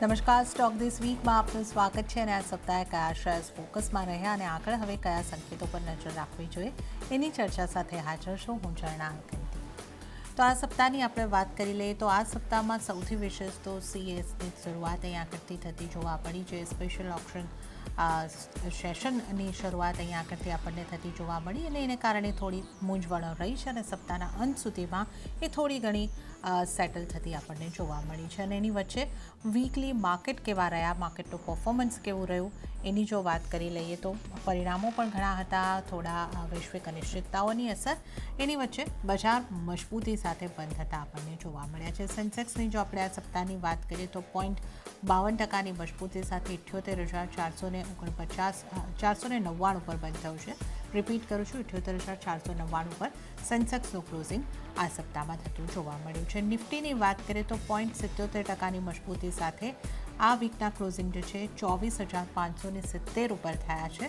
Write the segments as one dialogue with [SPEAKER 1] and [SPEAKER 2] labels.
[SPEAKER 1] નમસ્કાર. સ્ટોક દિસ વીકમાં આપનું સ્વાગત છે અને આ સપ્તાહે કયા શેર્સ ફોકસમાં રહ્યા અને આગળ હવે કયા સંકેતો પર નજર રાખવી જોઈએ એની ચર્ચા સાથે હાજર છું હું ઝરણા અંકિત. તો આ સપ્તાહની આપણે વાત કરી લઈએ તો આ સપ્તાહમાં સૌથી વિશેષ તો સીએસની શરૂઆત અહીંયા આગળથી થતી જોવા પડી છે. સ્પેશિયલ ઓપ્શન સેશનની શરૂઆત અહીંયા આગળથી આપણને થતી જોવા મળી અને એને કારણે થોડી મૂંઝવણ રહી છે અને સપ્તાહના અંત સુધીમાં એ થોડી ઘણી સેટલ થતી આપણને જોવા મળી છે અને એની વચ્ચે વીકલી માર્કેટ કેવા રહ્યા, માર્કેટનું પરફોર્મન્સ કેવું રહ્યું એની જો વાત કરી લઈએ તો પરિણામો પણ ઘણા હતા. થોડા વૈશ્વિક અનિશ્ચિતતાઓની અસર એની વચ્ચે બજાર મજબૂતી સાથે બંધ થતા આપણને જોવા મળ્યા છે. સેન્સેક્સની જો આપણે આ સપ્તાહની વાત કરીએ તો 0.52% મજબૂતી સાથે 78,499 પર બંધ થયું છે. રિપીટ કરું છું, 78,499 પર સેન્સેક્સનું ક્લોઝિંગ આ સપ્તાહમાં થતું જોવા મળ્યું છે. નિફ્ટીની વાત કરીએ તો 0.77% મજબૂતી સાથે આ વીકના ક્લોઝિંગ જે છે 24,570 ઉપર થયા છે.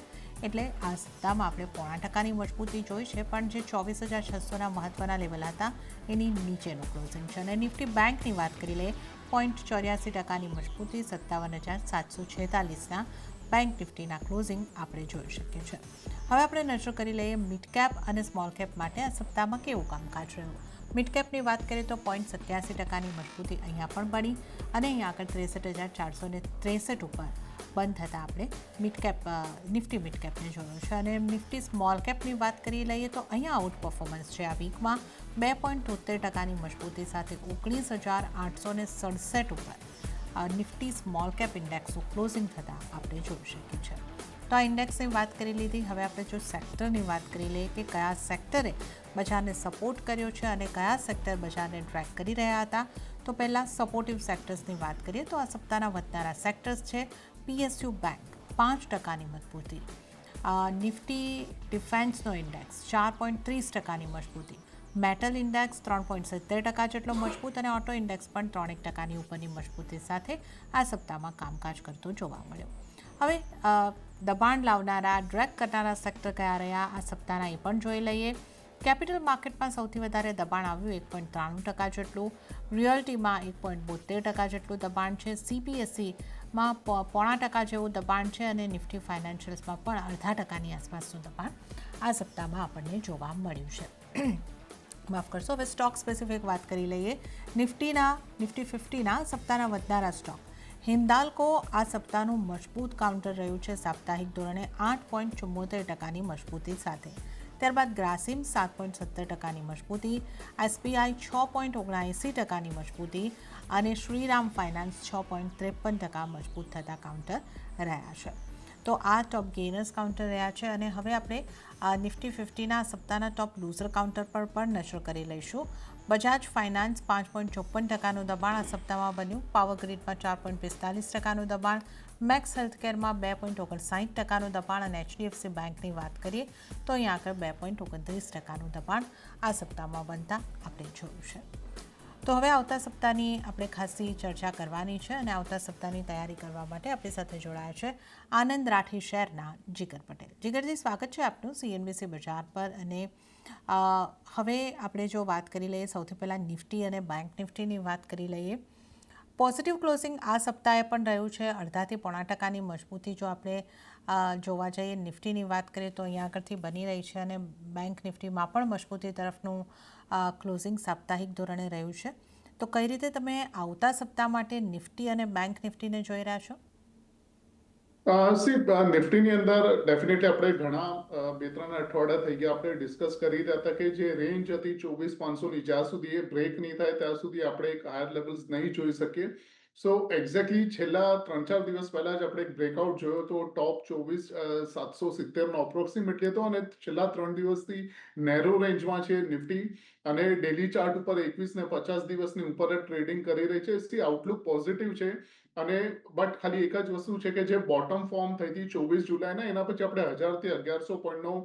[SPEAKER 1] એટલે આ સપ્તાહમાં આપણે 0.5% મજબૂતી જોઈ છે, પણ જે 24,600ના મહત્ત્વના લેવલ હતા એની નીચેનું ક્લોઝિંગ છે. અને નિફ્ટી બેંકની વાત કરી લઈએ 0.84% મજબૂતી 57,746ના બેંક નિફ્ટીના ક્લોઝિંગ આપણે જોઈ શકીએ છીએ. હવે આપણે નજર કરી લઈએ મિડ કેપ અને સ્મોલ કેપ માટે આ સપ્તાહમાં કેવું કામકાજ રહ્યું. મિડ કેપની વાત કરીએ તો 0.87%ની મજબૂતી અહીંયા પણ બની અને અહીંયા આગળ 63,463 ઉપર બંધ થતાં આપણે નિફ્ટી મિડ કેપને જોયું છે. અને નિફ્ટી સ્મોલ કેપની વાત કરી લઈએ તો અહીંયા આઉટ પરફોર્મન્સ છે આ વીકમાં 2.73%ની મજબૂતી સાથે 19,867 ઉપર નિફ્ટી સ્મોલ કેપ ઇન્ડેક્સનું ક્લોઝિંગ થતાં આપણે જોઈ શકીએ છીએ. તો આ ઇન્ડેક્સની વાત કરી લીધી. હવે આપણે જો સેક્ટરની વાત કરી લઈએ કે કયા સેક્ટરે બજારને સપોર્ટ કર્યો છે અને કયા સેક્ટર બજારને ટ્રેક કરી રહ્યા હતા. તો પહેલાં સપોર્ટિવ સેક્ટર્સની વાત કરીએ તો આ સપ્તાહના વધનારા સેક્ટર્સ છે પીએસયુ બેંક 5%ની મજબૂતી, નિફ્ટી ડિફેન્સનો ઇન્ડેક્સ 4.30%ની મજબૂતી, મેટલ ઇન્ડેક્સ 3.70% જેટલો મજબૂત અને ઓટો ઇન્ડેક્સ પણ 3% ઉપરની મજબૂતી સાથે આ સપ્તાહમાં કામકાજ કરતો જોવા મળ્યો. હવે દબાણ લાવનારા, ડ્રેગ કરનારા સેક્ટર કયા રહ્યા આ સપ્તાહના એ પણ જોઈ લઈએ. કેપિટલ માર્કેટમાં સૌથી વધારે દબાણ આવ્યું 1.93% જેટલું, રિયલ્ટીમાં 1.72% જેટલું દબાણ છે, સીપીએસસીમાં 0.5% જેવું દબાણ છે અને નિફ્ટી ફાઇનાન્શિયલ્સમાં પણ 0.5%ની આસપાસનું દબાણ આ સપ્તાહમાં આપણને જોવા મળ્યું છે. માફ કરશો. હવે સ્ટોક સ્પેસિફિક વાત કરી લઈએ. નિફ્ટી 50ના સપ્તાહના વધનારા સ્ટોક હિન્દાલ્કો આ સપ્તાહનું મજબૂત કાઉન્ટર રહ્યું છે સાપ્તાહિક ધોરણે 8.74%ની મજબૂતી સાથે. ત્યારબાદ ગ્રાસિમ 7.70%ની મજબૂતી, એસબીઆઈ 6.79%ની મજબૂતી અને શ્રીરામ ફાઇનાન્સ 6.53% મજબૂત થતા કાઉન્ટર રહ્યા છે. તો આ ટોપ ગેઇનર્સ કાઉન્ટર રહ્યા છે. અને હવે આપણે નિફ્ટી 50ના સપ્તાહના ટોપ લૂઝર કાઉન્ટર પર પણ નજર કરી લઈશું. બજાજ ફાઇનાન્સ 5.54%નું દબાણ આ સપ્તાહમાં બન્યું, પાવરગ્રીડમાં 4.45%નું દબાણ, મેક્સ હેલ્થકેરમાં 2.59%નું દબાણ અને એચડીએફસી બેંકની વાત કરીએ તો અહીંયા આગળ 2.29%નું દબાણ આ સપ્તાહમાં બનતા આપણે જોયું છે. તો હવે આવતા સપ્તાહની આપણે ખાસી ચર્ચા કરવાની છે અને આવતા સપ્તાહની તૈયારી કરવા માટે આપણી સાથે જોડાયા છે આનંદ રાઠી શેરના જીગર પટેલ. જીગરજી, સ્વાગત છે આપનું સીએનબીસી બજાર પર. અને હવે આપણે જો વાત કરી લઈએ સૌથી પહેલાં નિફ્ટી અને બેંક નિફ્ટીની વાત કરી લઈએ. પોઝિટિવ ક્લોઝિંગ આ સપ્તાહે પણ રહ્યું છે 0.5%ની મજબૂતી જો આપણે જોવા જઈએ. નિફ્ટીની વાત કરીએ તો અહીંયા આગળથી બની રહી છે અને બેંક નિફ્ટીમાં પણ મજબૂતી તરફનું ક્લોઝિંગ સાપ્તાહિક ધોરણે રહ્યું છે. તો કઈ રીતે તમે આવતા સપ્તાહ માટે નિફ્ટી અને બેંક નિફ્ટીને જોઈ રહ્યા છો?
[SPEAKER 2] નિફ્ટીની અંદર ડેફિનેટલી આપણે ઘણા 2-3 અઠવાડિયા થઈ ગયા આપણે ડિસ્કસ કરી રહ્યા હતા કે જે રેન્જ હતી 24,500ની, જ્યાં સુધી એ બ્રેક નહીં થાય ત્યાં સુધી આપણે એક હાયર લેવલ્સ નહીં જોઈ શકીએ. સો એક્ઝેક્ટલી છેલ્લા 3-4 દિવસ પહેલા જ આપણે એક બ્રેકઆઉટ જોયો તો ટોપ 24,770નો અપ્રોક્સિમેટલી હતો અને છેલ્લા 3 દિવસથી નેરો રેન્જમાં છે નિફ્ટી અને ડેલી ચાર્ટ ઉપર 21 ને 50 દિવસની ઉપર ટ્રેડિંગ કરી રહી છે. इसकी આઉટલુક પોઝિટિવ છે અને બટ ખાલી એક જ વસ્તુ છે કે જે બોટમ ફોર્મ થઈ હતી 24 જુલાઈના, એના પછી આપણે 1000 થી 1100 પોઈન્ટનો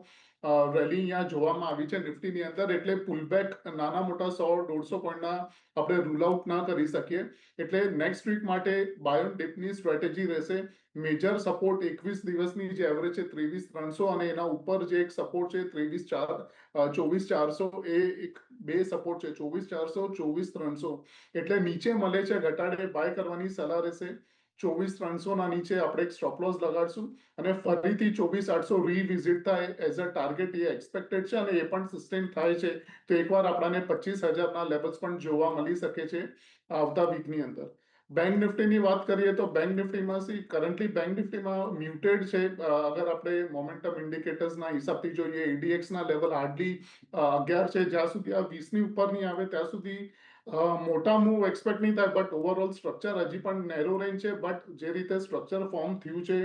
[SPEAKER 2] રેલી અહીંયા જોવામાં આવી છે નિફ્ટીની અંદર. એટલે પુલબેક નાના મોટા 100-150 પોઈન્ટના આપણે રૂલ આઉટ ના કરી શકીએ. એટલે નેક્સ્ટ વીક માટે બાય ઓન ડિપની સ્ટ્રેટેજી રહેશે. મેજર સપોર્ટ 21 દિવસની જે એવરેજ છે 23,300 અને એના ઉપર જે એક સપોર્ટ છે 24,400 એ એક બે સપોર્ટ છે 24,400, 24,300. એટલે નીચે મળે છે ઘટાડે બાય કરવાની સલાહ રહેશે. 24,300 ના નીચે આપણે એક સ્ટોપ લોસ લગાડશું અને ફરીથી 24,800 રીવિઝિટ થાય as a target A expected છે અને એ પણ સસ્ટેન થાય છે તો એકવાર આપણને 25,000 ના લેવલ્સ પણ જોવા મળી શકે છે આવતા વીકની અંદર. બેંક નિફ્ટીની વાત કરીએ તો બેંક નિફ્ટીમાં કરન્ટલી બેંક નિફ્ટીમાં મ્યુટેડ છે. અગર આપણે મોમેન્ટમ ઇન્ડિકેટર્સના હિસાબથી જોઈએ એડીએક્સના લેવલ હાર્ડલી 11 છે. જ્યાં સુધી આ 20ની ઉપર નહીં આવે ત્યાં સુધી મોટા મૂવ એક્સપેક્ટ નહીં થાય. બટ ઓવરઓલ સ્ટ્રક્ચર હજી પણ નેરો રેન્જ છે. બટ જે રીતે સ્ટ્રક્ચર ફોર્મ થયું છે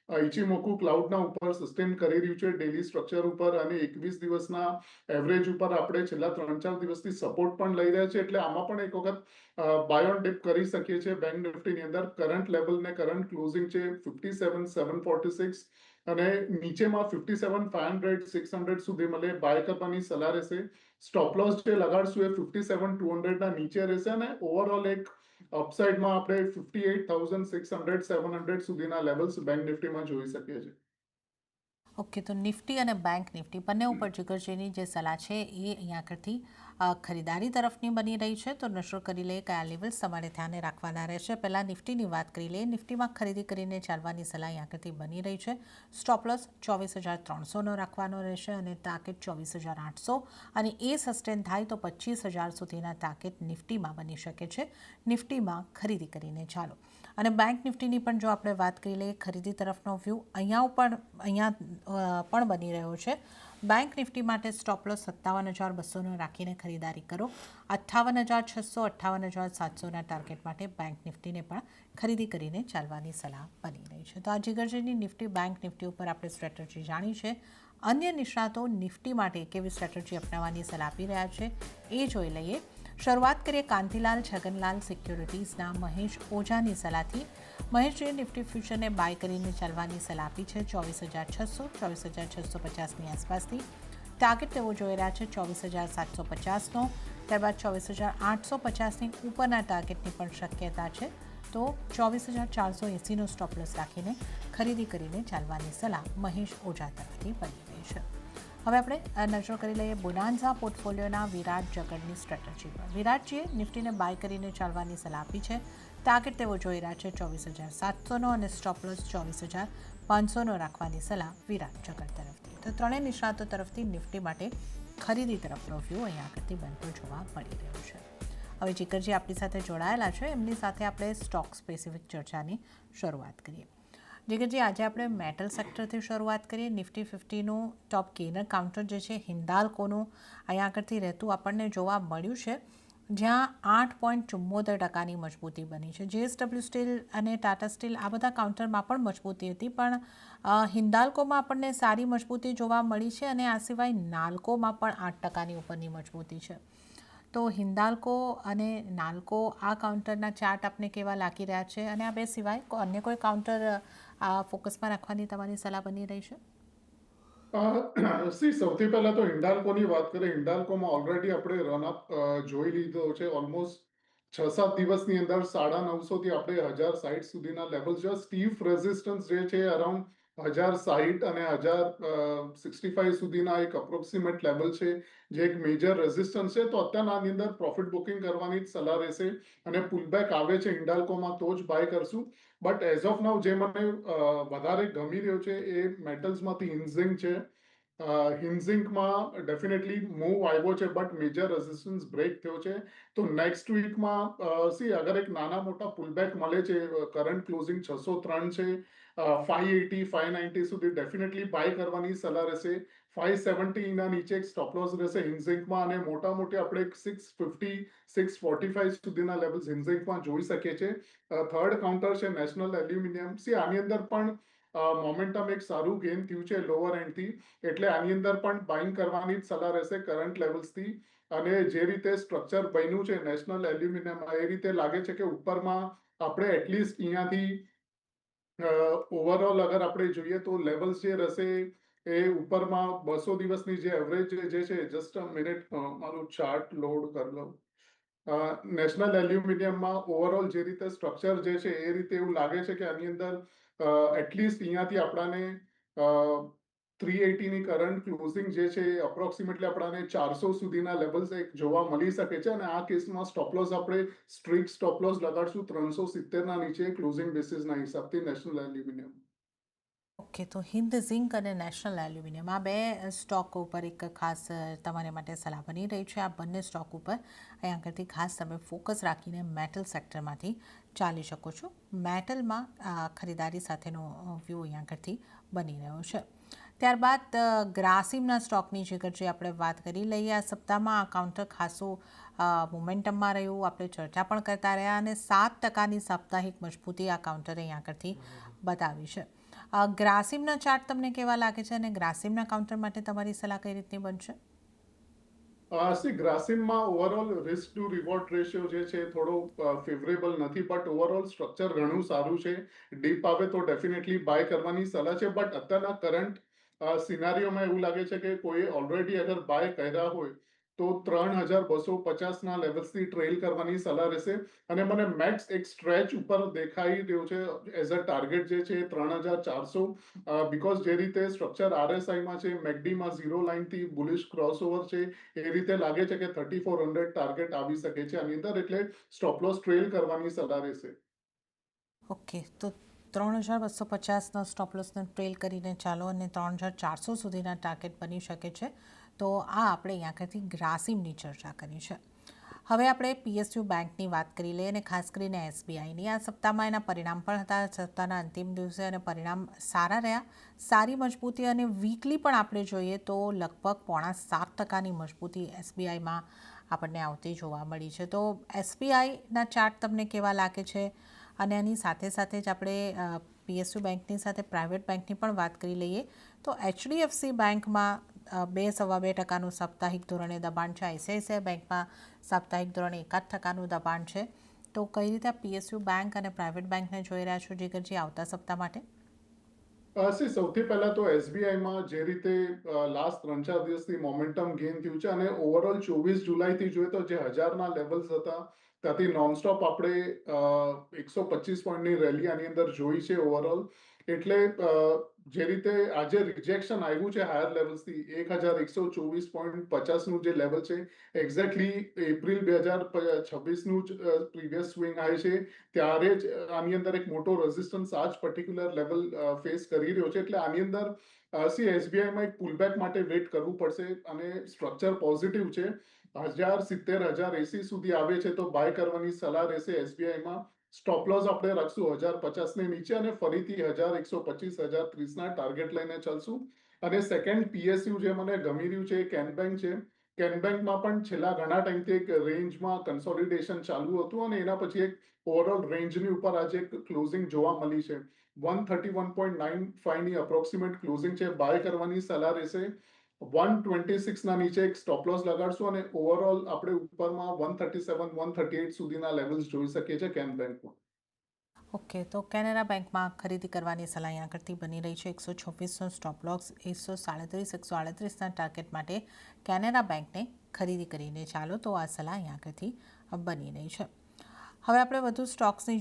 [SPEAKER 2] ઇચીમોકુ ક્લાઉડના ઉપર સસ્ટેન કરી રહ્યું છે ડેલી સ્ટ્રક્ચર ઉપર અને 21 દિવસના એવરેજ ઉપર આપણે છેલ્લા 3-4 દિવસથી સપોર્ટ પણ લઈ રહ્યા છે. એટલે આમાં પણ એક વખત બાય ઓન ડિપ કરી શકીએ છીએ બેંક નિફ્ટીની અંદર. કરંટ લેવલ ને કરંટ ક્લોઝિંગ છે 57,746 અને નીચેમાં 57,500 600 સુધી મળે બાય કરવાની સલાહ રહેશે. સ્ટોપ લોસ જે લગાડશું એ 57,200 ના નીચે રહેશે અને ઓવરઓલ એક અપસાઇડમાં આપણે 58,600 700 સુધીના લેવલ્સ બેંક નિફ્ટીમાં જોઈ શકીએ છીએ.
[SPEAKER 1] ઓકે, તો નિફ્ટી અને બેંક નિફ્ટી બંને ઉપર જીગરજીની જે સલાહ છે એ અહીંયા આગળથી ખરીદારી તરફની બની રહી છે. તો નશો કરી લે કયા લેવલ્સ તમારે ધ્યાને રાખવાના રહેશે. પહેલાં નિફ્ટીની વાત કરી લઈએ. નિફ્ટીમાં ખરીદી કરીને ચાલવાની સલાહ અહીંયા આગળથી બની રહી છે. સ્ટોપ લોસ 24,300નો રાખવાનો રહેશે અને ટાર્ગેટ 24,800 અને એ સસ્ટેન થાય તો 25,000 સુધીના ટાર્ગેટ નિફ્ટીમાં બની શકે છે. નિફ્ટીમાં ખરીદી કરીને ચાલો. અને બેંક નિફ્ટીની પણ જો આપણે વાત કરી લઈએ ખરીદી તરફનો વ્યૂ અહીંયા પણ બની રહ્યો છે. બેંક નિફ્ટી માટે સ્ટોપ લોસ 57,200નો રાખીને ખરીદારી કરો. 58,600 58,700ના ટાર્ગેટ માટે બેંક નિફ્ટીને પણ ખરીદી કરીને ચાલવાની સલાહ બની રહી છે. તો આ જીગરજીની નિફ્ટી બેંક નિફ્ટી ઉપર આપણે સ્ટ્રેટેજી જાણી છે. અન્ય નિષ્ણાતો નિફ્ટી માટે કેવી સ્ટ્રેટેજી અપનાવવાની સલાહ આપી રહ્યા છે એ જોઈ લઈએ. શરૂઆત કરીએ કાંતિલાલ છગનલાલ સિક્યોરિટીઝના મહેશ ઓઝાની સલાહથી. મહેશજીએ નિફ્ટી ફ્યુચરને બાય કરીને ચાલવાની સલાહ આપી છે 24,600 24,650ની આસપાસથી. ટાર્ગેટ તેઓ જોઈ રહ્યા છે 24,750નો. ત્યારબાદ 24,850ની ઉપરના ટાર્ગેટની પણ શક્યતા છે. તો 24,480નો સ્ટોપ લોસ રાખીને ખરીદી કરીને ચાલવાની સલાહ મહેશ ઓઝા તરફથી બની રહી છે. હવે આપણે નજર કરી લઈએ બોનાન્ઝા પોર્ટફોલિયોના વિરાટ જગડની સ્ટ્રેટેજી પર. વિરાટજીએ નિફ્ટીને બાય કરીને ચાલવાની સલાહ આપી છે. ટાર્ગેટ તેઓ જોઈ રહ્યા છે 24,700નો અને સ્ટોપ લોસ 24,500નો રાખવાની સલાહ વિરાટ જગડ તરફથી. તો ત્રણેય નિષ્ણાતો તરફથી નિફ્ટી માટે ખરીદી તરફનો વ્યૂ અહીંયા આગળથી બનતો જોવા મળી રહ્યો છે. હવે જીકરજી આપણી સાથે જોડાયેલા છે એમની સાથે આપણે સ્ટોક સ્પેસિફિક ચર્ચાની શરૂઆત કરીએ. જીગરજી, આજે આપણે મેટલ સેક્ટરથી શરૂઆત કરીએ. નિફ્ટી 50નું ટોપ ગેનર કાઉન્ટર જે છે હિન્દાલ્કોનું અહીંયા આગળથી રહેતું આપણને જોવા મળ્યું છે, જ્યાં 8.74% મજબૂતી બની છે. જેએસડબલ્યુ સ્ટીલ અને ટાટા સ્ટીલ આ બધા કાઉન્ટરમાં પણ મજબૂતી હતી, પણ હિન્દાલ્કોમાં આપણને સારી મજબૂતી જોવા મળી છે અને આ સિવાય નાલ્કોમાં પણ 8%ની ઉપરની મજબૂતી છે. તો હિન્દાલ્કો અને નાલ્કો આ કાઉન્ટરના ચાર્ટ આપને કેવા લાગી રહ્યા છે અને આ બે સિવાય અન્ય કોઈ કાઉન્ટર આ ફોકસમાં રાખવાની તમારી સલાહ બની રહી છે?
[SPEAKER 2] સૌથી પહેલા તો હિન્ડાલ્કોની વાત કરીએ. હિન્ડાલ્કોમાં ઓલરેડી આપણે રનઅપ જોઈ લીધો છે. ઓલમોસ્ટ 6-7 દિવસની અંદર 950 થી આપણે 1,060 સુધીના લેવલ છે. સ્ટીફ રેઝિસ્ટન્સ જે છે અરાઉન્ડ 1,060 અને 1,065 સુધીના એક અપ્રોક્સિમેટ લેવલ છે, જે એક મેજર રેઝિસ્ટન્સ છે. તો અત્યારના આની અંદર પ્રોફિટ બુકિંગ કરવાની જ સલાહ રહેશે અને પુલબેક આવે છે હિન્ડાલ્કોમાં તો જ બાય કરશું. બટ એઝ ઓફ નાઉ જે મને વધારે ગમી રહ્યો છે એ મેટલ્સમાંથી હિન્ઝિંગ છે. હિન્ઝિંગમાં ડેફિનેટલી મૂવ આવ્યો છે બટ મેજર રેઝિસ્ટન્સ બ્રેક થયો છે. તો નેક્સ્ટ વીકમાં અગર એક નાના મોટા પુલબેક મળે છે, કરંટ ક્લોઝિંગ 603 છે, 580 590 સુધી ડેફિનેટલી બાય કરવાની સલાહ રહેશે. 570 ના નીચે એક સ્ટોપ લોસ રહેશે હિન્ઝિંગમાં અને મોટા મોટી આપણે 650 645 સુધીના લેવલ્સ હિન્ઝિંગમાં જોઈ શકીએ છીએ. થર્ડ કાઉન્ટર છે નેશનલ એલ્યુમિનિયમ. આની અંદર પણ મોમેન્ટમ એક સારું ગેઇન થયું છે લોઅર એન્ડથી, એટલે આની અંદર પણ બાઇંગ કરવાની જ સલાહ રહેશે કરંટ લેવલ્સથી. અને જે રીતે સ્ટ્રક્ચર બન્યું છે નેશનલ એલ્યુમિનિયમ, એ રીતે લાગે છે કે ઉપરમાં આપણે એટલીસ્ટ અહીંયાથી ઓવરઓલ અગર આપણે જોઈએ તો લેવલ્સ જે રહેશે એ ઉપરમાં 200 દિવસની જે એવરેજ જે છે, જસ્ટ અ મિનિટ મારું ચાર્ટ લોડ કરી લઉં. નેશનલ એલ્યુમિનિયમમાં ઓવરઓલ જે રીતે સ્ટ્રક્ચર જે છે એ રીતે એવું લાગે છે કે આની અંદર એટલીસ્ટ અહીંયાથી આપણાને 380 ની કરંટ ક્લોઝિંગ જે છે એ અપ્રોક્સિમેટલી આપણાને 400 સુધીના લેવલ્સ એક જોવા મળી શકે છે, અને આ કેસમાં સ્ટોપ લોસ આપણે સ્ટ્રિક્ટ સ્ટોપ લોસ લગાડશું 370 ના નીચે ક્લોઝિંગ બેસિસના હિસાબથી નેશનલ એલ્યુમિનિયમ.
[SPEAKER 1] ઓકે, તો હિન્દ ઝિંક અને નેશનલ એલ્યુમિનિયમ આ બે સ્ટોક ઉપર એક ખાસ તમારે માટે સલાહ બની રહી છે. આ બંને સ્ટોક ઉપર અહીં આગળથી ખાસ તમે ફોકસ રાખીને મેટલ સેક્ટરમાંથી ચાલી શકો છો. મેટલમાં ખરીદારી સાથેનો વ્યૂ અહીં આગળથી બની રહ્યો છે. ત્યારબાદ ગ્રાસિમના સ્ટોકની જે આપણે વાત કરી લઈએ. આ સપ્તાહમાં આ કાઉન્ટર ખાસું મોમેન્ટમમાં રહ્યું, આપણે ચર્ચા પણ કરતા રહ્યા અને 7%ની સાપ્તાહિક મજબૂતી આ કાઉન્ટરે અહીં આગળથી બતાવી છે. ગ્રાસિમના ચાર્ટ તમને કેવા લાગે છે અને ગ્રાસિમના કાઉન્ટર માટે તમારી સલાહ કઈ રીતની બનશે?
[SPEAKER 2] ગ્રાસિમમાં overall risk to reward ratio જે છે થોડો ફેવરેબલ નથી, બટ ઓવરઓલ સ્ટ્રક્ચર ઘણું સારું છે. ડીપ આવે તો ડેફિનેટલી બાય કરવાની સલાહ છે, બટ અત્યારના કરંટ સિનારીઓમાં એવું લાગે છે કે કોઈએ ઓલરેડી અગર બાય કર્યા હોય તો 3250ના લેવલ્સથી ટ્રેલ કરવાની સલાહ રહેશે. અને મને મેક્સ એક સ્ટ્રેચ ઉપર દેખાઈ રહ્યું છે એઝ અ ટાર્ગેટ જે છે 3400, બીકોઝ જે રીતે સ્ટ્રક્ચર આરએસઆઈમાં છે, મેકડીમાં ઝીરો લાઇનથી બુલિશ ક્રોસઓવર છે, એ રીતે લાગે છે કે 3400 ટાર્ગેટ આવી શકે છે આની અંદર, એટલે સ્ટોપ લોસ ટ્રેલ કરવાની સલાહ રહેશે.
[SPEAKER 1] ઓકે, તો 3250નો સ્ટોપ લોસને ટ્રેલ કરીને ચાલો અને 3400 સુધીના ટાર્ગેટ બની શકે છે. તો આ આપણે અહીં આગળથી ગ્રાસિમની ચર્ચા કરી છે. હવે આપણે પીએસયુ બેંકની વાત કરી લઈએ અને ખાસ કરીને એસબીઆઈની. આ સપ્તાહમાં એના પરિણામ પણ હતા, સપ્તાહના અંતિમ દિવસે, અને પરિણામ સારા રહ્યા. સારી મજબૂતી, અને વીકલી પણ આપણે જોઈએ તો લગભગ 6.5%ની મજબૂતી એસબીઆઈમાં આપણને આવતી જોવા મળી છે. તો એસબીઆઈના ચાર્ટ તમને કેવા લાગે છે? અને આની સાથે સાથે જ આપણે પીએસયુ બેંકની સાથે પ્રાઇવેટ બેંકની પણ વાત કરી લઈએ. તો એચડીએફસી બેંકમાં 2-2.5%નું સાપ્તાહિક ધોરણે દબાણ છે. આઈસીઆઈસીઆઈ બેંકમાં સાપ્તાહિક ધોરણે 1% દબાણ છે. તો કઈ રીતે પીએસયુ બેંક અને પ્રાઇવેટ બેંકને જોઈ રહ્યા છો જીગરજી આવતા સપ્તાહ માટે?
[SPEAKER 2] સૌથી પહેલા તો એસબીઆઈમાં જે રીતે લાસ્ટ 3-4 દિવસથી મોમેન્ટમ ગેઇન થયું છે, અને ઓવરઓલ 24 જુલાઈથી જોઈએ તો જે 1000ના લેવલ્સ હતા ત્યાંથી નોનસ્ટોપ આપણે 125 પોઈન્ટની રેલી આની અંદર જોઈ છે ઓવરઓલ. એટલે જે રીતે આજે રિજેક્શન આવ્યું છે હાયર લેવલ્સથી 1124.50નું જે લેવલ છે, એક્ઝેક્ટલી એપ્રિલ 2026નું જ પ્રીવિયસ સ્વિંગ હાઈ છે, ત્યારે જ આની અંદર એક મોટો રેઝિસ્ટન્સ આ જ પર્ટિક્યુલર લેવલ ફેસ કરી રહ્યો છે. એટલે આની અંદર એસબીઆઈમાં એક પુલબેક માટે વેઇટ કરવું પડશે, અને સ્ટ્રક્ચર પોઝિટિવ છે. 1070 1080 સુધી આવે છે તો બાય કરવાની સલાહ રહેશે એસબીઆઈમાં. સ્ટોપ લોસ આપણે રાખશું 1050 ની નીચે, અને ફરીથી 1125 1030ના ટાર્ગેટ લઈને ચાલશું. અને સેકન્ડ પીએસયુ જે મને ગમી રહ્યું છે એ કેન બેંક છે. કેન બેંકમાં પણ છેલ્લા ઘણા ટાઈમથી એક રેન્જમાં કન્સોલિડેશન ચાલુ હતું, અને એના પછી એક ઓવરઓલ રેન્જની ઉપર આજે એક ક્લોઝિંગ જોવા મળી છે. 131.95ની અપ્રોક્સિમેટ ક્લોઝિંગ છે, બાય કરવાની સલાહ રહેશે. 126ના નીચે એક સ્ટોપ લોસ લગાડશું, અને ઓવરઓલ આપણે ઉપરમાં 137 138 સુધીના લેવલ્સ જોઈ શકીએ છીએ કેન બેંકમાં.
[SPEAKER 1] ઓકે, તો કેનેરા બેંકમાં ખરીદી કરવાની સલાહ અહીં આગળથી બની રહી છે. 126નો સ્ટોપ લોસ, 137 138ના ટાર્ગેટ માટે કેનેરા બેંકને ખરીદી કરીને ચાલો, તો આ સલાહ અહીં આગળથી બની રહી છે. હવે આપણે વધુ સ્ટોક્સની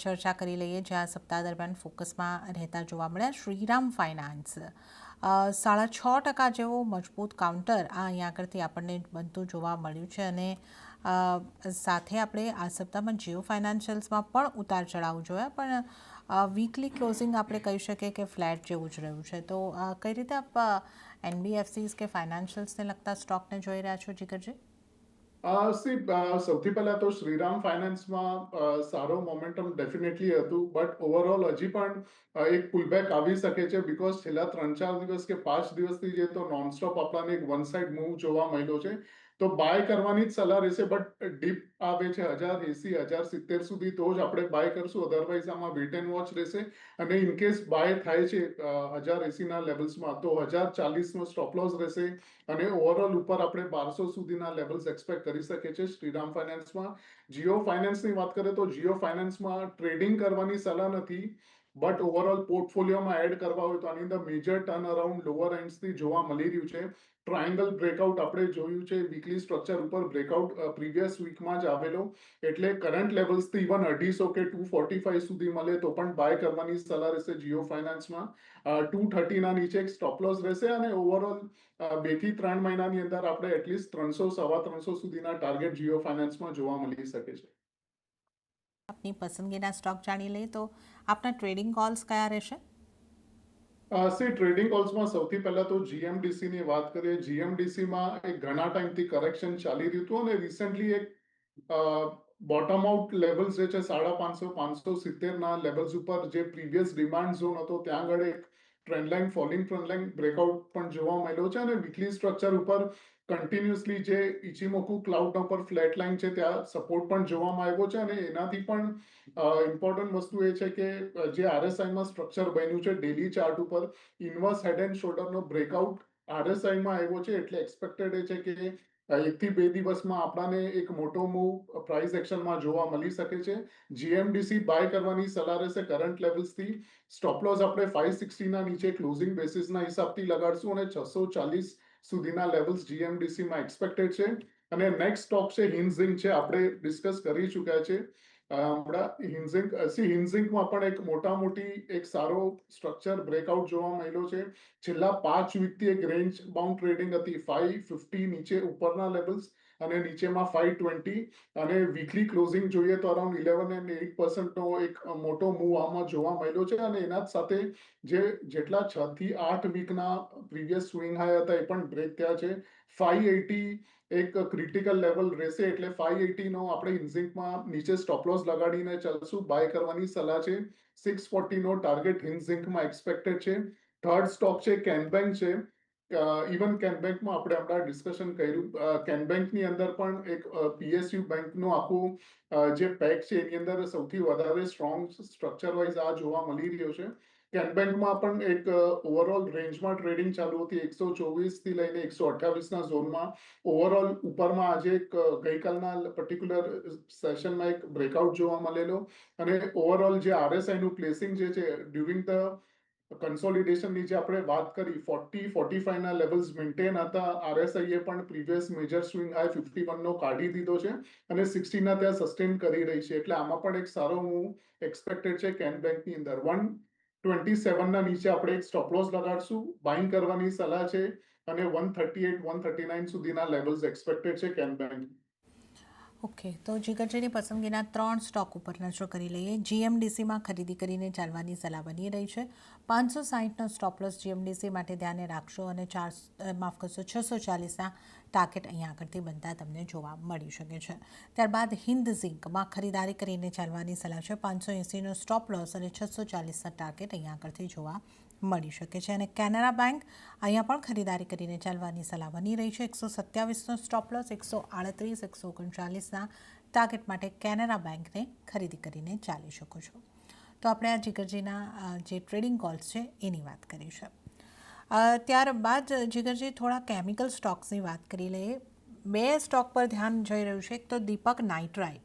[SPEAKER 1] ચર્ચા કરી લઈએ જે આ સપ્તાહ દરમિયાન ફોકસમાં રહેતા જોવા મળ્યા. શ્રીરામ ફાઇનાન્સ 6.5% જેવો મજબૂત કાઉન્ટર આ અહીં આગળથી આપણને બનતું જોવા મળ્યું છે. અને સાથે આપણે આ સપ્તાહમાં જીઓ ફાઇનાન્શિયલ્સમાં પણ ઉતાર ચઢાવ જોયા, પણ વીકલી ક્લોઝિંગ આપણે કહી શકીએ કે ફ્લેટ જેવું જ રહ્યું છે. તો કઈ રીતે આપ એનબીએફસીસ કે ફાઇનાન્શિયલ્સને લગતા સ્ટોકને જોઈ રહ્યા છો જીગરજી?
[SPEAKER 2] સૌથી પહેલા તો શ્રીરામ ફાઇનાન્સમાં સારો મોમેન્ટમ ડેફિનેટલી હતું, બટ ઓવરઓલ હજી પણ એક પુલબેક આવી શકે છે, બીકોઝ છેલ્લા 3-4 દિવસ કે 5 દિવસથી જે તો નોનસ્ટોપ આપણને એક વન સાઇડ મૂવ જોવા મળ્યો છે. તો બાય કરવાની જ સલાહ રહેશે, બટ ડીપ આવે છે 1080 1070 સુધી તો જ આપણે બાય કરશું, અધરવાઇઝ આમાં વેટ એન્ડ વોચ રહેશે. અને ઇનકેસ બાય થાય છે 1080ના લેવલ્સમાં તો 1040નો સ્ટોપ લોસ રહેશે. અને ઓવરઓલ ઉપર આપણે 1200 સુધીના લેવલ્સ એક્સપેક્ટ કરી શકીએ છીએ શ્રીરામ ફાઇનાન્સમાં. જીઓ ફાઇનાન્સની વાત કરીએ તો જીઓ ફાઇનાન્સમાં ટ્રેડિંગ કરવાની સલાહ નથી, બટ ઓવરઓલ પોર્ટફોલિયોમાં એડ કરવા હોય તો આની અંદર મેજર ટર્ન અરાઉન્ડ લોઅર એન્ડ્સથી જોવા મળી રહ્યું છે. ટ્રાયંગલ બ્રેકઆઉટ આપણે જોયું છે વીકલી સ્ટ્રક્ચર ઉપર બ્રેકઆઉટ પ્રીવિયસ વીકમાં જ આવેલો, એટલે કરંટ લેવલ્સથી ઇવન 250 કે 245 સુધી મળે તો પણ બાય કરવાની સલાહ રહેશે જીઓ ફાઇનાન્સમાં. 230 ના નીચે એક સ્ટોપ લોસ રહેશે અને ઓવરઓલ 2 થી 3 મહિનાની અંદર આપણે એટલીસ્ટ 300 સવા 300 સુધીના ટાર્ગેટ જીઓ ફાઇનાન્સમાં જોવા મળી શકે છે.
[SPEAKER 1] આપની પસંદગીના સ્ટોક જાણી લઈએ તો આપના ટ્રેડિંગ કોલ્સ કયા રહેશે?
[SPEAKER 2] ટ્રેડિંગ કોલ્સમાં સૌથી પહેલા તો જીએમડીસી ની વાત કરીએ. જીએમડીસીમાં એક ઘણા ટાઈમથી કરેક્શન ચાલી રહ્યું હતું અને રિસેન્ટલી એક બોટમ આઉટ લેવલ્સ જે છે 550 570 ના લેવલ્સ ઉપર જે પ્રીવિયસ ડિમાન્ડ ઝોન હતો ત્યાં આગળ એક ટ્રેન્ડલાઇન ફોલિંગ ટ્રેન્ડલાઇન બ્રેકઆઉટ પણ જોવા મળ્યો છે અને વીકલી સ્ટ્રક્ચર ઉપર કન્ટિન્યુઅસલી જે ઇચિમોકુ ક્લાઉડ ઉપર ફ્લેટ લાઇન છે ત્યાં સપોર્ટ પણ જોવામાં આવ્યો છે અને એનાથી પણ ઇમ્પોર્ટન્ટ વસ્તુ એ છે કે જે આરએસઆઈમાં સ્ટ્રક્ચર બન્યું છે ડેલી ચાર્ટ ઉપર ઇન્વર્સ હેડ એન્ડ શોલ્ડરનો બ્રેકઆઉટ આરએસઆઈમાં આવ્યો છે, એટલે એક્સપેક્ટેડ એ છે કે 1 થી 2 દિવસમાં આપણાને એક મોટો મૂવ પ્રાઇસ એક્શનમાં જોવા મળી શકે છે. જીએમડીસી બાય કરવાની સલાહ રહેશે કરંટ લેવલ્સથી. સ્ટોપ લોસ આપણે 560 ના નીચે ક્લોઝિંગ બેસિસના હિસાબથી લગાડશું અને 640 સુધીના લેવલ્સ જીએમડીસીમાં એક્સપેક્ટેડ છે. અને નેક્સ્ટ સ્ટોક છે હિન્ઝિંગ છે, આપણે ડિસ્કસ કરી ચૂક્યા છે હમણાં હિન્ઝિંગમાં પણ એક મોટી એક સારો સ્ટ્રક્ચર બ્રેકઆઉટ જોવા મળ્યો છે. છેલ્લા 5 વીકથી એક રેન્જ બાઉન્ડ ટ્રેડિંગ હતી 550 નીચે ઉપરના લેવલ્સ અને નીચેમાં 520, અને વીકલી ક્લોઝિંગ જોઈએ તો અરાઉન્ડ 11.8% નો એક મોટો મૂવ આમાં જોવા મળ્યો છે અને એના જ સાથે જેટલા 6 થી 8 વીકના પ્રીવિયસ સ્વિંગ હાઈ હતા એ પણ બ્રેક થયા છે. 580 એક ક્રિટિકલ લેવલ રહેશે, એટલે 580 નો આપણે ઇન્ઝિંકમાં નીચે સ્ટોપ લોસ લગાડીને ચાલશું. બાય કરવાની સલાહ છે. 640 નો ટાર્ગેટ ઇન્ઝિંકમાં એક્સપેક્ટેડ છે. થર્ડ સ્ટોક છે કેનબેંક છે. ઇવન કેનબેંકમાં આપણે હમણાં ડિસ્કશન કર્યું, કેનબેંકની અંદર પણ એક પીએસયુ બેંકનું આખું જે પેક છે એની અંદર સૌથી વધારે સ્ટ્રોંગ સ્ટ્રક્ચર વાઇઝ આ જોવા મળી રહ્યો છે. કેનબેંકમાં પણ એક ઓવરઓલ રેન્જમાં ટ્રેડિંગ ચાલુ હતી 124 થી લઈને 128 ના ઝોનમાં. ઓવરઓલ ઉપરમાં આજે એક ગઈકાલના પર્ટિક્યુલર સેશનમાં એક બ્રેકઆઉટ જોવા મળેલો અને ઓવરઓલ જે આરએસઆઈ નું પ્લેસિંગ જે છે ડ્યુરિંગ ધ કન્સોલિડેશનની જે આપણે વાત કરી 40-45 ના લેવલ્સ મેન્ટેન હતા. આરએસઆઈ પણ પ્રીવિયસ મેજર સ્વિંગ હાઈ 51 નો કાઢી દીધો છે અને 60 ના ત્યાં સસ્ટેન કરી રહી છે, એટલે આમાં પણ એક સારો મૂવ એક્સપેક્ટેડ છે કેન બેંકની અંદર. 127 ના નીચે આપણે એક સ્ટોપ લોસ લગાડશું, બાઇંગ કરવાની સલાહ છે અને 138-139 સુધીના લેવલ્સ એક્સપેક્ટેડ છે કેન બેંક.
[SPEAKER 1] ઓકે, તો જીગરજીની પસંદગીના 3 સ્ટોક ઉપર નજર કરી લઈએ. જીએમડીસીમાં ખરીદી કરીને ચાલવાની સલાહ બની રહી છે. 560નો સ્ટોપ લોસ જીએમડીસી માટે ધ્યાને રાખશો અને 640ના ટાર્ગેટ અહીંયા આગળથી બનતા તમને જોવા મળી શકે છે. ત્યારબાદ હિન્દ ઝિંકમાં ખરીદારી કરીને ચાલવાની સલાહ છે. 580નો સ્ટોપ લોસ અને 640ના ટાર્ગેટ અહીંયા આગળથી જોવા મળી શકે છે. અને કેનરા બેંક અહીંયા પણ ખરીદારી કરીને ચાલવાની સલાહ બની રહી છે. 127નો સ્ટોપ લોસ, 138, 139ના ટાર્ગેટ માટે કેનરા બેંકને ખરીદી કરીને ચાલી શકો છો. તો આપણે આ જીગરજીના જે ટ્રેડિંગ કોલ્સ છે એની વાત કરી છે. ત્યારબાદ જીગરજી થોડા કેમિકલ સ્ટોક્સની વાત કરી લઈએ. 2 સ્ટોક પર ધ્યાન જઈ રહ્યું છે. એક તો દીપક નાઇટ્રાઇટ.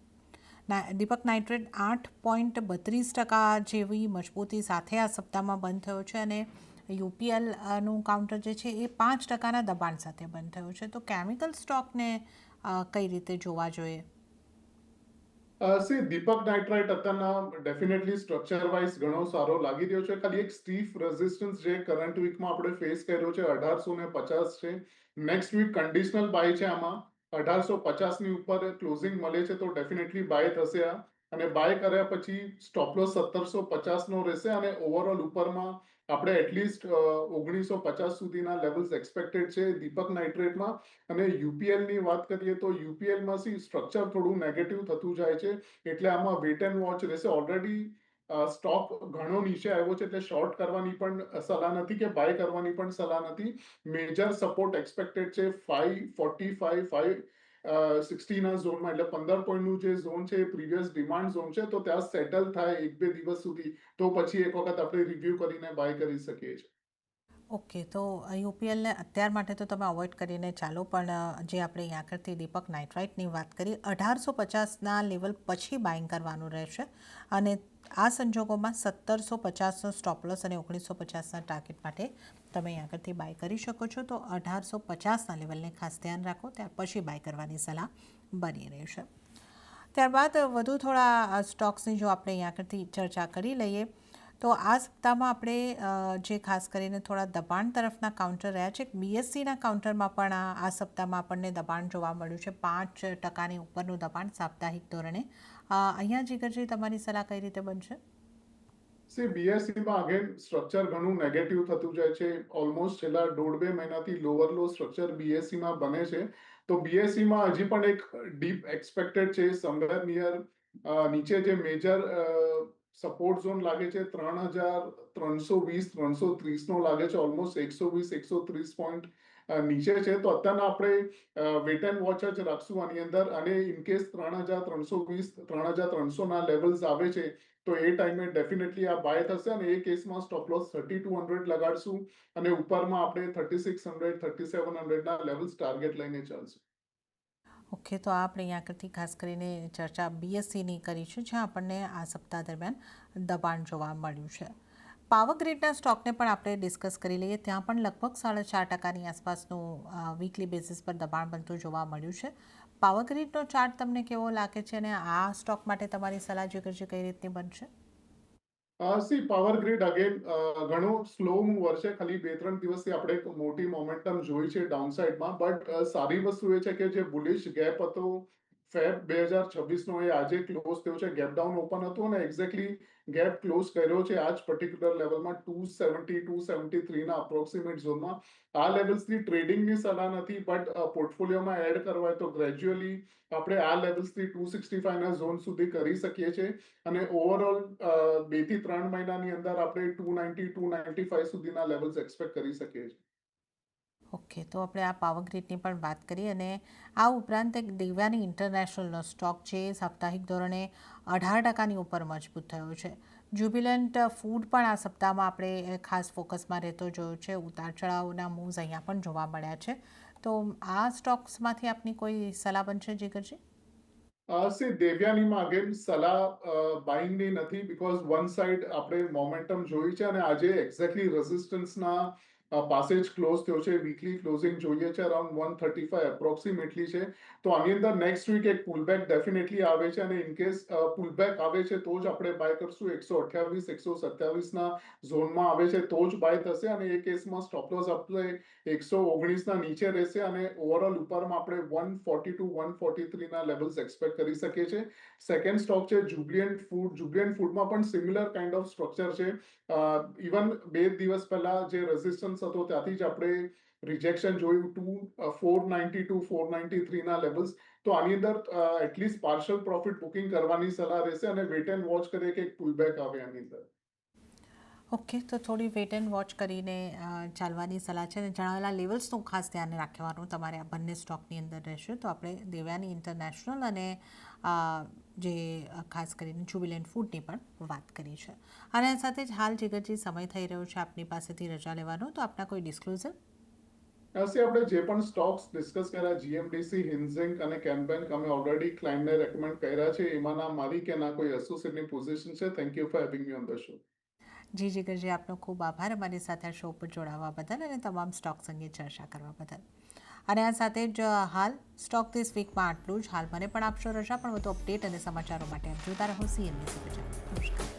[SPEAKER 1] દીપક નાઇટ્રેટ 8.32% જેવી મજબૂતી સાથે આ સપ્તાહમાં બંધ થયો છે અને યુપીએલનું કાઉન્ટર જે છે એ 5%ના દબાણ સાથે બંધ થયો છે. તો કેમિકલ સ્ટોકને કઈ રીતે જોવા જોઈએ?
[SPEAKER 2] દીપક નાઇટ્રાઇટ અત્યારના ડેફિનેટલી સ્ટ્રક્ચર વાઇઝ ઘણો સારો લાગી રહ્યો છે. ખાલી એક સ્ટીફ રેઝિસ્ટન્સ જે કરંટ વીકમાં આપણે ફેસ કર્યો છે 1850 છે. નેક્સ્ટ વીક કન્ડિશનલ બાય છે આમાં. 1850 ની ઉપર ક્લોઝિંગ મળે છે તો ડેફિનેટલી બાય થશે આ, અને બાય કર્યા પછી સ્ટોપ લોસ 1750 નો રહેશે અને ઓવરઓલ ઉપરમાં આપણે એટલીસ્ટ 1950 સુધીના લેવલ્સ એક્સપેક્ટેડ છે દીપક નાઇટ્રેટમાં. અને યુપીએલ ની વાત કરીએ તો યુપીએલમાં સ્ટ્રક્ચર થોડું નેગેટિવ થતું જાય છે, એટલે આમાં વેટ એન્ડ વોચ રહેશે. ઓલરેડી સ્ટોક ઘણો નીચે આવ્યો છે, એટલે શોર્ટ કરવાની પણ સલાહ નથી કે બાય કરવાની પણ સલાહ નથી. મેજર સપોર્ટ એક્સપેક્ટેડ છે 545 560 ના ઝોનમાં, એટલે 15 પોઈન્ટનું જે ઝોન છે એ પ્રીવિયસ ડિમાન્ડ ઝોન છે. તો ત્યાં સેટલ થાય 1-2 દિવસ સુધી તો પછી એક વખત આપણે રિવ્યુ કરીને બાય કરી શકીએ છીએ.
[SPEAKER 1] ઓકે, તો યુપીએલને અત્યાર માટે તો તમે અવોઇડ કરીને ચાલો, પણ જે આપણે અહીંયા આગળથી દીપક નાઇટ્રાઇટની વાત કરી, 1850ના લેવલ પછી બાઇંગ કરવાનું રહેશે અને આ સંજોગોમાં 1750નો સ્ટોપ લોસ અને 1950ના ટાર્ગેટ માટે તમે અહીંયા આગળથી બાય કરી શકો છો. તો 1850ના લેવલને ખાસ ધ્યાન રાખો, ત્યાર પછી બાય કરવાની સલાહ બની રહેશે. ત્યારબાદ વધુ થોડા સ્ટોક્સની જો આપણે અહીંયા આગળથી ચર્ચા કરી લઈએ, તો આ સપ્તાહમાં આપણે જે ખાસ કરીને થોડા દબાણ તરફના કાઉન્ટર રહ્યા છે. બીએસસીના કાઉન્ટરમાં પણ આ સપ્તાહમાં આપણને દબાણ જોવા મળ્યું છે, 5% ઉપરનું દબાણ સાપ્તાહિક ધોરણે. અહીંયા જીગરજી તમારી સલાહ કઈ રીતે બનશે?
[SPEAKER 2] બીએસસીમાં અગેન સ્ટ્રક્ચર ઘણું નેગેટિવ થતું જાય છે. ઓલમોસ્ટ છેલ્લા 1.5-2 મહિનાથી લોઅર લો સ્ટ્રક્ચર બીએસસીમાં બને છે. તો બીએસસીમાં હજી પણ એક ડીપ એક્સપેક્ટેડ છે, સમવેર નિયર નીચે જે મેજર સપોર્ટ ઝોન લાગે છે 3,320-330 નો લાગે છે, ઓલમોસ્ટ 120-130 પોઈન્ટ નીચે છે. તો અત્યારના આપણે વેટ એન્ડ વોચ જ રાખશું આની અંદર, અને ઇનકેસ 3,320-3,300 ના લેવલ્સ આવે છે તો એ ટાઈમે ડેફિનેટલી આ બાય થશે, અને એ કેસમાં સ્ટોપ લોસ 3,200 લગાડશું અને ઉપરમાં આપણે 3,600-3,700 ના લેવલ્સ ટાર્ગેટ લઈને ચાલશું.
[SPEAKER 1] ઓકે, તો આપણે અહીંયા આગળથી ખાસ કરીને ચર્ચા બીએસસીની કરી છે, જ્યાં આપણને આ સપ્તાહ દરમિયાન દબાણ જોવા મળ્યું છે. પાવર ગ્રીડના સ્ટોકને પણ આપણે ડિસ્કસ કરી લઈએ. ત્યાં પણ લગભગ 4.5%ની આસપાસનું વીકલી બેસિસ પર દબાણ બનતું જોવા મળ્યું છે. પાવર ગ્રીડનો ચાર્ટ તમને કેવો લાગે છે અને આ સ્ટોક માટે તમારી સલાહ જીગરજી કઈ રીતની બનશે?
[SPEAKER 2] પાવર ગ્રીડ અગેન ઘણું સ્લો મૂવર છે. ખાલી 2-3 દિવસથી આપણે એક મોટી મોમેન્ટમ જોઈ છે ડાઉનસાઇડમાં, બટ સારી વસ્તુ એ છે કે જે બુલિશ ગેપ હતો ફેબ 2026 નો, એ આજે ક્લોઝ થયો છે. ગેપ ડાઉન ઓપન હતું અને એક્ઝેક્ટલી ગેપ ક્લોઝ કર્યો છે આ જ પર્ટિક્યુલર લેવલમાં 270-273 ના અપ્રોક્સિમેટ ઝોનમાં. આ લેવલ્સની ટ્રેડિંગની સલાહ નથી, બટ પોર્ટફોલિયોમાં એડ કરવા હોય તો ગ્રેજ્યુઅલી આપણે આ લેવલ્સથી 265 ના ઝોન સુધી કરી શકીએ છીએ, અને ઓવરઓલ 2-3 મહિનાની અંદર આપણે 290-295 સુધીના લેવલ્સ એક્સપેક્ટ કરી શકીએ છીએ.
[SPEAKER 1] ઓકે, તો આપણે આ પાવર ગ્રીડની પણ વાત કરી, અને આ ઉપરાંત એક દેવ્યાની ઇન્ટરનેશનલનો સ્ટોક છે, સાપ્તાહિક ધોરણે 18%ની ઉપર મજબૂત થયો છે. જ્યુબિલન્ટ ફૂડ પણ આ સપ્તાહમાં આપણે ખાસ ફોકસમાં રહેતો જોયો છે. ઉતાર ચઢાવના મૂવ્સ અહીંયા પણ જોવા મળ્યા છે. તો આ સ્ટોક્સમાંથી આપની કોઈ સલાહ બનશે જીગરજી?
[SPEAKER 2] દેવ્યાનીમાં અગેન સલાહ બાઇંગની નથી, બીકોઝ વન સાઇડ આપણે મોમેન્ટમ જોઈ છે અને આજે એક્ઝેક્ટલી રેઝિસ્ટન્સના પાસે જ ક્લોઝ થયો છે. વીકલી ક્લોઝિંગ જોઈએ છે અરાઉન્ડ 135 એપ્રોક્સિમેટલી છે. તો આની અંદર નેક્સ્ટ વીક એક પુલબેક ડેફિનેટલી આવે છે, અને ઇનકેસ પુલબેક આવે છે તો જ આપણે બાય કરશું. 128-127 ના ઝોનમાં આવે છે તો જ બાય થશે, અને એ કેસમાં સ્ટોપ લોસ આપણે 119 ના નીચે રહેશે, અને ઓવરઓલ ઉપરમાં આપણે 142-143 ના લેવલ્સ એક્સપેક્ટ કરી શકીએ છીએ. સેકન્ડ સ્ટોક છે જુબિલન્ટ ફૂડ. જુબિલન્ટ ફૂડમાં પણ સિમિલર કાઇન્ડ ઓફ સ્ટ્રક્ચર છે. ઇવન 2 દિવસ પહેલા જે રેઝિસ્ટન્સ હતો ત્યાંથી જ આપણે રિજેક્શન જોયું 492-493 ના લેવલ્સ. તો આની અંદર એટલીસ્ટ પાર્શિયલ પ્રોફિટ બુકિંગ કરવાની સલાહ રહેશે, અને વેટ એન્ડ વોચ કરીએ કે એક પુલબેક આવે આની અંદર.
[SPEAKER 1] ઓકે, તો થોડી વેટ એન્ડ વોચ કરીને ચાલવાની સલાહ છે, અને જણાવેલા લેવલ્સનું ખાસ ધ્યાન રાખવાનું તમારે આ બંને સ્ટોકની અંદર રહેશે. તો આપણે દેવ્યાની ઇન્ટરનેશનલ અને જે ખાસ કરીને જ્યુબિલન્ટ ફૂડની પણ વાત કરી છે. અને આ સાથે જ હાલ જીગરજી સમય થઈ રહ્યો છે આપની પાસેથી રજા લેવાનો, તો આપના કોઈ ડિસ્ક્લોઝર?
[SPEAKER 2] આપણે જે પણ સ્ટોક્સ ડિસ્કસ કર્યા, જીએમડીસી, હિન્ઝિંક અને કેનબેંક, અમે ઓલરેડી ક્લાયન્ટને રેકમેન્ડ કર્યા છે. એમાંના મારી કે ના કોઈ એસોસિએટની પોઝિશન છે. Thank you for having me on the show.
[SPEAKER 1] જી જીગરજી, આપનો ખૂબ આભાર અમારી સાથે આ શો પર જોડાવા બદલ અને તમામ સ્ટોક્સ અંગે ચર્ચા કરવા બદલ. અને આ સાથે જ હાલ સ્ટોક ધીસ વીકમાં આટલું જ. હાલ મને પણ આપશો રજા, પણ વધુ અપડેટ અને સમાચારો માટે આપ જોતા રહો CNBC ગુજરાત. નમસ્કાર.